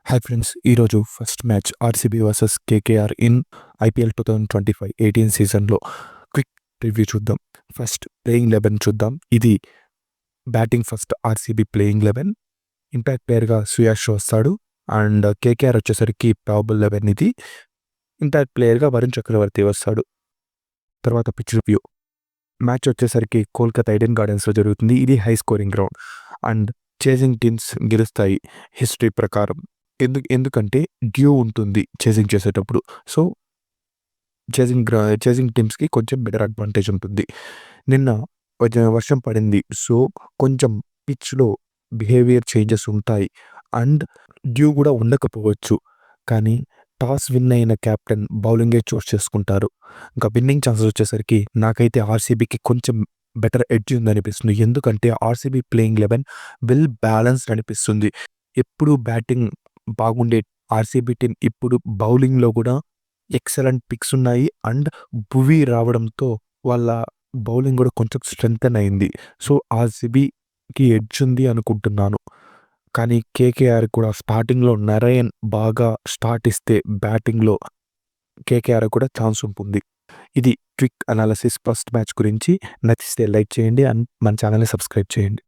Hi friends, ఈరోజు first match RCB versus KKR in IPL 2025-18 సీజన్లో quick review చూద్దాం. First playing 11 చూద్దాం. ఇది batting first RCB playing 11. Impact ప్లేయర్గా సుయాష్ వస్తాడు. అండ్ కేకేఆర్ వచ్చేసరికి ప్రాబబుల్ 11 ఇది. ఇంపాక్ట్ ప్లేయర్గా వరుణ్ చక్రవర్తి వస్తాడు. తర్వాత పిచ్ రివ్యూ. మ్యాచ్ వచ్చేసరికి కోల్కతా ఈడెన్ గార్డెన్స్లో జరుగుతుంది. ఇది high scoring ground and chasing teams గెలుస్తాయి హిస్టరీ ప్రకారం. ఎందుకంటే డ్యూ ఉంటుంది చేజింగ్ చేసేటప్పుడు. సో చేజింగ్ టీమ్స్కి కొంచెం బెటర్ అడ్వాంటేజ్ ఉంటుంది. నిన్న వర్షం పడింది. సో కొంచెం పిచ్లో బిహేవియర్ చేంజెస్ ఉంటాయి అండ్ డ్యూ కూడా ఉండకపోవచ్చు. కానీ టాస్ విన్ అయిన కెప్టెన్ బౌలింగే చూస్ చేసుకుంటారు. ఇంకా విన్నింగ్ ఛాన్సెస్ వచ్చేసరికి నాకైతే ఆర్సీబీకి కొంచెం బెటర్ ఎడ్జ్ ఉందనిపిస్తుంది. ఎందుకంటే ఆర్సీబీ ప్లేయింగ్ 11 వెల్ బ్యాలెన్స్డ్ అనిపిస్తుంది. ఎప్పుడు బ్యాటింగ్ బాగుండే ఆర్సీబీ టీం ఇప్పుడు బౌలింగ్లో కూడా ఎక్సలెంట్ పిక్స్ ఉన్నాయి అండ్ భువీ రావడంతో వాళ్ళ బౌలింగ్ కూడా కొంచెం స్ట్రెంగ్తన్ అయింది. సో ఆర్సీబీకి ఎడ్జ్ ఉంది అనుకుంటున్నాను. కానీ కేకేఆర్ కూడా స్టార్టింగ్లో నరయన్ బాగా స్టార్ట్ ఇస్తే బ్యాటింగ్లో కేకేఆర్ కూడా ఛాన్స్ ఉంటుంది. ఇది క్విక్ అనాలిసిస్ ఫస్ట్ మ్యాచ్ గురించి. నచ్చితే లైక్ చేయండి అండ్ మన ఛానల్ని సబ్స్క్రైబ్ చేయండి.